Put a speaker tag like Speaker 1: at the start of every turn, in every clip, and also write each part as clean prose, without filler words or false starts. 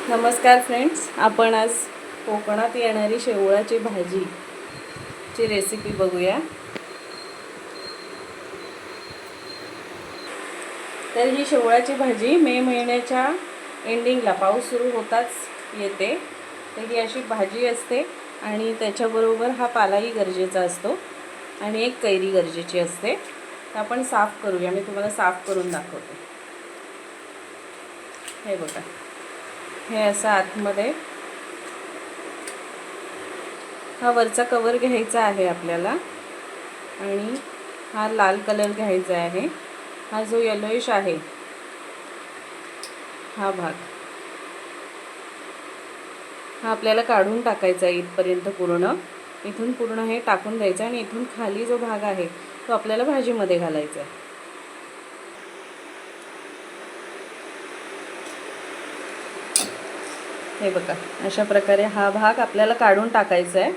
Speaker 1: नमस्कार फ्रेंड्स, आपण आज कोकणात येणारी शेवळाची भाजीची रेसिपी बघूया। तर ही शेवळाची भाजी मे महिन्याच्या एंडिंगला पाऊस सुरू होताच येते। तर ही अशी भाजी असते आणि त्याच्याबरोबर हा पालाही गरजेचा असतो आणि एक कैरी गरजेची असते। तर आपण साफ करूया, मी तुम्हाला साफ करून दाखवते। हे बघा, हे असं आतमध्ये हा वरचा कवर घ्यायचा आहे आपल्याला आणि हा लाल कलर घ्यायचा आहे। हा जो येलोइश आहे हा भाग हा आपल्याला काढून टाकायचा आहे इथपर्यंत पूर्ण। इथून पूर्ण हे टाकून द्यायचं आणि इथून खाली जो भाग आहे तो आपल्याला भाजीमध्ये घालायचा आहे। हे बघा, अशा प्रकारे हा भाग आपल्याला काढून टाकायचा आहे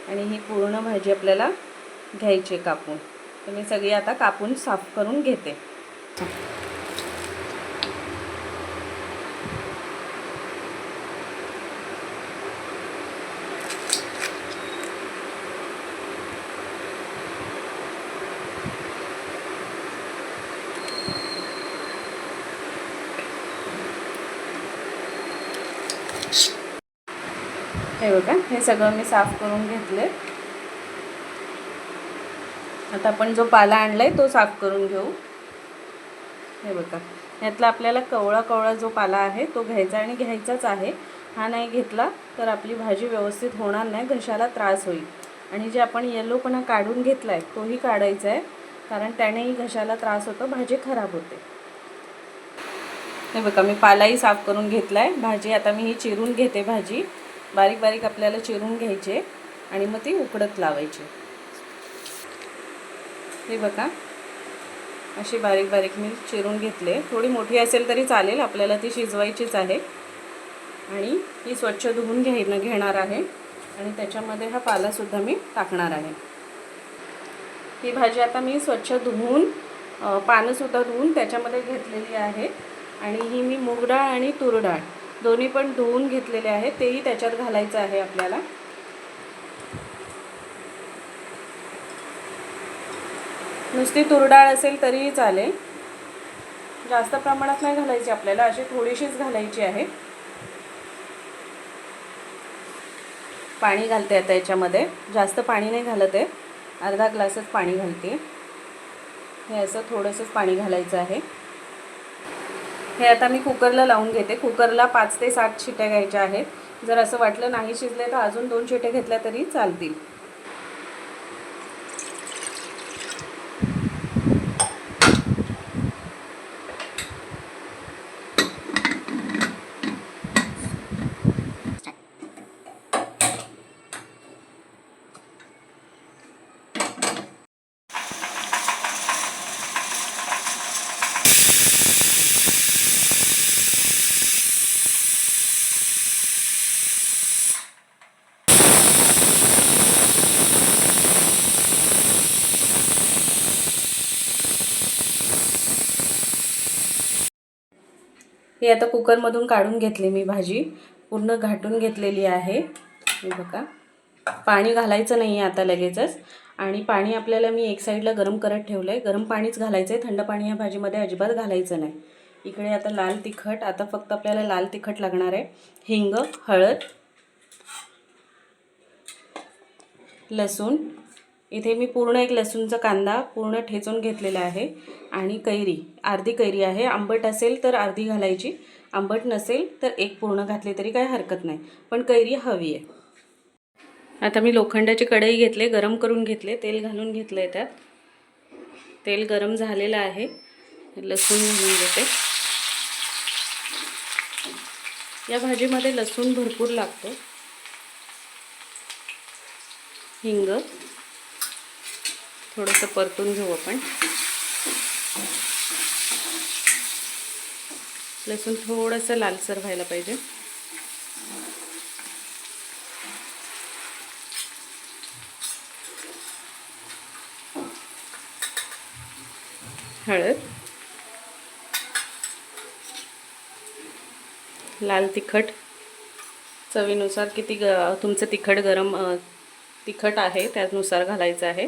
Speaker 1: आणि ही पूर्ण भाजी आपल्याला घ्यायची कापून। तर मी सगळी आता कापून साफ करून घेते। हे बघा, हे सगळं मी साफ करून घेतले। आता आपण जो पाला आणलाय तो साफ करून घेऊ। हे बघा, यातला आपल्याला कवळा जो पाला आहे तो घ्यायचा आणि घ्यायचाच आहे। हा नाही घेतला तर आपली भाजी व्यवस्थित होणार नाही, घशाला त्रास होईल। आणि जे आपण येलोपणा काढून घेतलाय तोही काढायचा आहे, कारण त्यानेही घशाला त्रास होतो, भाजी खराब होते। हे बघा, मी पालाही साफ करून घेतलाय। भाजी आता मी ही चिरून घेते। भाजी बारीक बारीक आपल्याला चिरून घ्यायची आणि मग ती उकडत लावायची। हे बघा, अशी बारीक बारीक मी चिरून घेतले। थोडी मोठी असेल तरी चालेल, आपल्याला ती शिजवायचीच आहे। आणि ही स्वच्छ धुवून घेणार आहे आणि त्याच्यामध्ये हा पालासुद्धा मी टाकणार आहे। ही भाजी आता मी स्वच्छ धुवून पानंसुद्धा धुवून त्याच्यामध्ये घेतलेली आहे आणि ही मी मूग डाळ आणि तूर डाळ दोन्ही पण धुवून घेतलेले आहे, तेही त्याच्यात घालायचं आहे आपल्याला। नुसती तूर डाळ असेल तरीही चालेल, जास्त प्रमाणात नाही घालायची आपल्याला, अशी थोडीशीच घालायची आहे। पाणी घालते आता याच्यामध्ये, जास्त पाणी नाही घालत आहे, अर्धा ग्लासच पाणी घालते। हे असं थोडंसंच पाणी घालायचं आहे। हे आता मी कुकरला लावून घेते। कुकरला 5 ते 7 शिट्या घ्यायच्या आहेत। जर असं वाटलं नाही शिजले तर अजून 2 शिट्या घेतल्या तरी चालतील। हे आता कुकरमधून काढून घेतली मी भाजी, पूर्ण घाटून घेतलेली आहे। हे बघा, पाणी घालायचं नाही आहे आता लगेचच। आणि पाणी आपल्याला मी एक साईडला गरम करत ठेवलं आहे, गरम पाणीच घालायचं आहे, थंड पाणी या भाजीमध्ये अजिबात घालायचं नाही। इकडे आता लाल तिखट, आता फक्त आपल्याला लाल तिखट लागणार आहे, हिंग, हळद, लसूण, इथे मी पूर्ण एक लसूणचा कांदा पूर्ण ठेचून घेतलेला आहे आणि कैरी, अर्धी कैरी आहे। आंबट असेल तर अर्धी घालायची, आंबट नसेल तर एक पूर्ण घातली तरी काही हरकत नाही, पण कैरी हवी आहे। आता मी लोखंडाची कढई घेतले, गरम करून घेतले, तेल घालून घेतलंय। त्यात तेल गरम झालेलं आहे, लसूण घालून घेते। या भाजीमध्ये लसूण भरपूर लागतो। हिंग थोडंसं परतून घेऊ आपण। लसूण थोडंसं लालसर व्हायला पाहिजे। हळद, लाल तिखट चवीनुसार, किती तुमचं तिखट आहे त्यानुसार घालायचं आहे.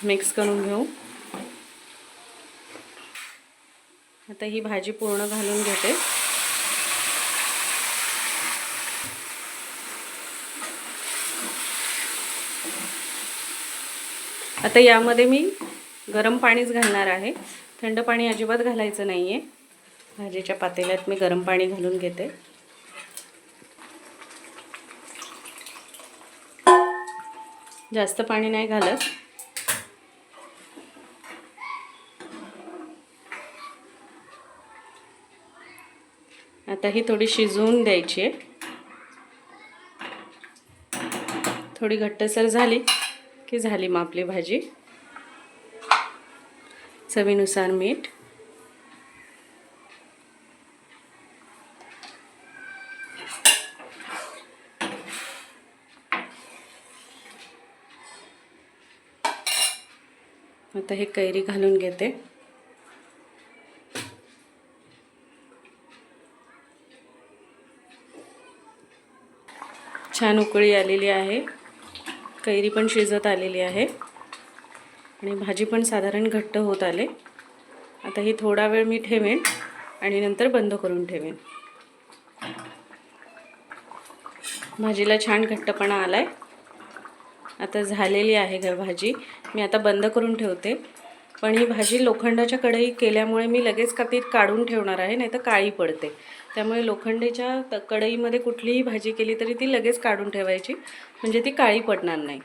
Speaker 1: मिक्स करून घेऊ. आता ही भाजी पूर्ण घालून घेते. आता यामध्ये मी गरम पाणीच घालणार आहे. थंड पाणी अजिबात घालायचं नाही आहे. भाजीच्या पातेल्यात मी गरम पाणी घालून घेते. जास्त पाणी नाही घालत. आता ही थोडी शिजवून द्यायची आहे. थोडी घट्टसर झाली की झाली मग आपली भाजी. चवीनुसार मीठ. आता हे कैरी घालून घेते. छान उकळी आलेली आहे. कैरी पण शिजत आलेली आहे आणि भाजी पण साधारण घट्ट होत आले. आता ही थोडा वेळ मी ठेवेन आणि नंतर बंद करून ठेवेन. भाजीला छान घट्टपणा आलाय. आता झालेली आहे भाजी. मी आता बंद करून ठेवते. पण ही भाजी लोखंडाच्या कढई केल्यामुळे मी लगेच काढून ठेवणार आहे, नाही तर काळी पडते. त्यामुळे लोखंडाच्या कढईमध्ये कुठलीही भाजी केली तरी ती लगेच काढून ठेवायची, म्हणजे ती काळी पडणार नाही.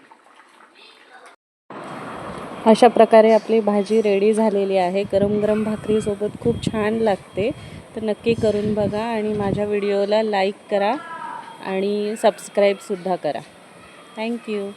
Speaker 1: अशा प्रकारे आपली भाजी रेडी झालेली आहे. गरम गरम भाकरीसोबत खूप छान लागते. तर नक्की करून बघा आणि माझ्या व्हिडिओला लाईक करा आणि सबस्क्राईबसुद्धा करा. थँक्यू.